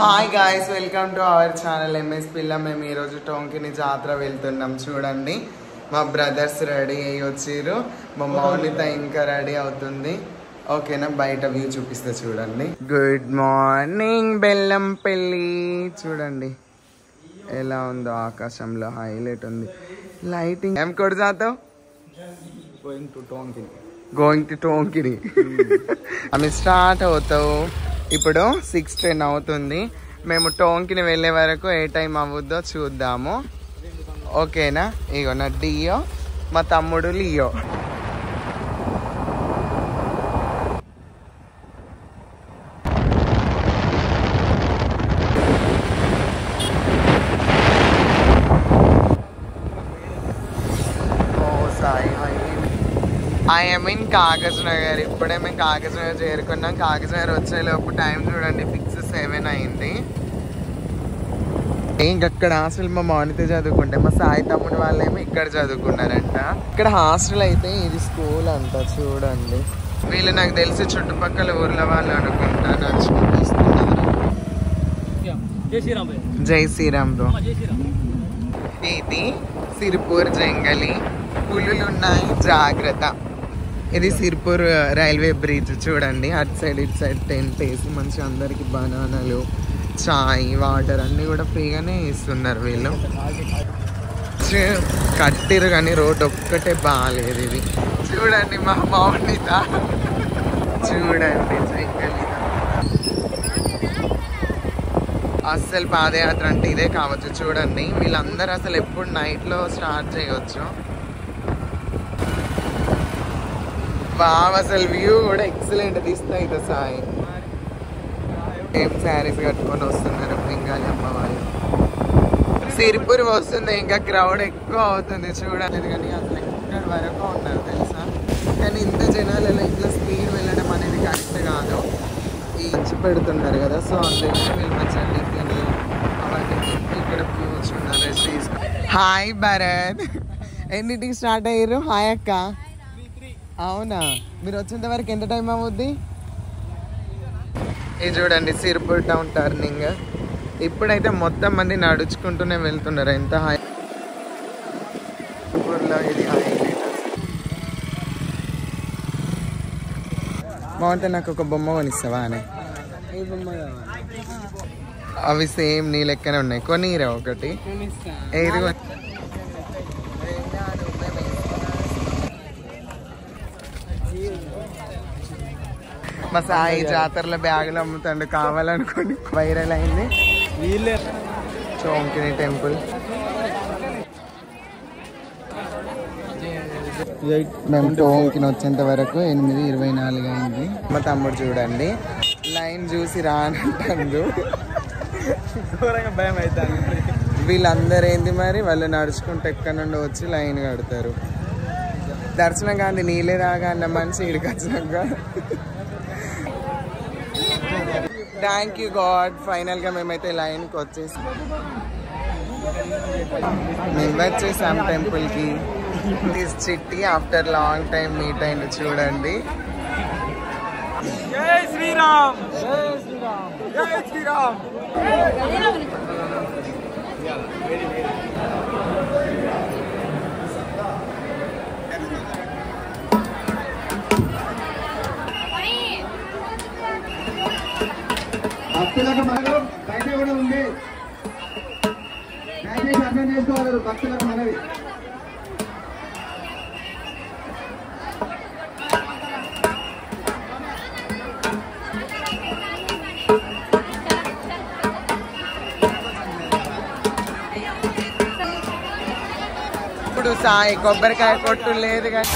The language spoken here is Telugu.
Hi guys, welcome to our channel MS పిల్ల. మేము ఈరోజు టోంకిని జాతర వెళ్తున్నాం. చూడండి, మా బ్రదర్స్ రెడీ అయ్యి వచ్చిర్రు. మా మౌనిత ఇంకా రెడీ అవుతుంది. ఓకేనా, బయట వ్యూ చూపిస్తే చూడండి. Good morning Bellampalli. చూడండి ఎలా ఉందో, ఆకాశంలో హైలైట్ ఉంది, లైటింగ్. ఏం కొడు జాతావు? Going to టోంకిని. ఆమె స్టార్ట్ అవుతావు. ఇప్పుడు 6:10 అవుతుంది. మేము టోంకిని వెళ్ళే వరకు ఏ టైం అవ్వద్దో చూద్దాము. ఓకేనా? ఇగో నా డియో, మా తమ్ముడు Leo. I'm in Kagaz Nagar. ఇప్పుడే మేము కాగజ్ నగర్ చేరుకున్నాం. కాగజ్ నగర్ వచ్చేలోపు టైం చూడండి 6:07 అయింది. ఇంకక్కడ హాస్టల్ మా మౌనిత చదువుకుంటే, మా సాయి తమ్ముడు వాళ్ళేమో ఇక్కడ చదువుకున్నారంట. ఇక్కడ హాస్టల్ అయితే ఇది స్కూల్ అంట. చూడండి, వీళ్ళు నాకు తెలిసి చుట్టుపక్కల ఊర్ల వాళ్ళు అనుకుంటా. నడుచుకుంటూ జై శ్రీరామ్ బ్రో. ఇది సిరిపూర్ జంగలి. పులులున్నాయి, జాగ్రత్త. ఇది సిరిపూర్ రైల్వే బ్రిడ్జ్. చూడండి, అటు సైడ్ ఇటు సైడ్ టెంట్ వేసి మంచిగా అందరికి బనానాలు, చాయ్, వాటర్ అన్నీ కూడా ఫ్రీగానే ఇస్తున్నారు వీళ్ళు. కట్టిరు కానీ రోడ్ ఒక్కటే బాగాలేదు. ఇది చూడండి మా మౌనిత. చూడండి జంగలి. అస్సలు పాదయాత్ర అంటే ఇదే కావచ్చు. చూడండి, వీళ్ళందరూ అసలు ఎప్పుడు నైట్లో స్టార్ట్ చేయవచ్చు. బాగా అసలు వ్యూ కూడా ఎక్సలెంట్ తీస్తాయి. ఇక సాయి ఏం శారీస్ కట్టుకొని వస్తున్నారు బెంగాలీ అమ్మవాళ్ళు. సిరిపూర్ వస్తుంది, ఇంకా క్రౌడ్ ఎక్కువ అవుతుంది. చూడలేదు కానీ అసలు ఎక్కడ వరకు ఉన్నారు తెలుసా. కానీ ఇంత జనాలలో ఇట్లా స్పీడ్ వెళ్ళడం అనేది కరెక్ట్ కాదు. ఈచి పెడుతున్నారు కదా, సో అందుకే వీళ్ళు మంచిగా టిఫిన్ అవన్నీ ఇక్కడ కూర్చున్నారు, రెస్ట్ తీసుకున్నారు. హాయ్ భరత్, ఎన్నింటికి స్టార్ట్ అయ్యారు? హాయ్ అక్క. అవునా, మీరు వచ్చేంత వరకు ఎంత టైం అవుద్ది? ఇది చూడండి సిరిపూర్ టౌన్ టర్నింగ్. ఇప్పుడైతే మొత్తం మంది నడుచుకుంటూనే వెళ్తున్నారు. ఎంత హై సిరిపూర్లో ఇది హైలైట్. బాగుంటే నాకు ఒక బొమ్మ కొనిస్తావా అని. అవి సేమ్ నీ లెక్కనే ఉన్నాయి, కొనిరా ఒకటి. ఏది మా సాయి జాతరలో బ్యాగులు అమ్ముతాడు, కావాలనుకోండి. వైరల్ అయింది టోంకిని టెంపుల్. మేము టోంకిని వచ్చేంత వరకు 8:24 అయింది. మా తమ్ముడు చూడండి లైన్ చూసి రానంటాడు. భయం అవుతుంది. వీళ్ళందరూ ఏంది మరి, వాళ్ళు నడుచుకుంటూ ఎక్కడి నుండి వచ్చి లైన్ కడతారు. దర్శనం కానీ నీళ్ళే రాగా అన్న మనిషి ఇక్కడికి వచ్చినాక థ్యాంక్ యూ గాడ్. ఫైనల్గా మేమైతే లైన్కి వచ్చేసాం. మేము వచ్చేసాం టెంపుల్కి. దిస్ చిట్టి ఆఫ్టర్ లాంగ్ టైం మీట్ అయింది. చూడండి, జై శ్రీరామ్, జై శ్రీరామ్, జై శ్రీరామ్. భక్తులకు మనకు బయట కూడా ఉంది, దయచేసి అర్థం చేసుకోవాలి. భక్తులకు మనవి. ఇప్పుడు సాయి కొబ్బరికాయ కొట్టు లేదు కానీ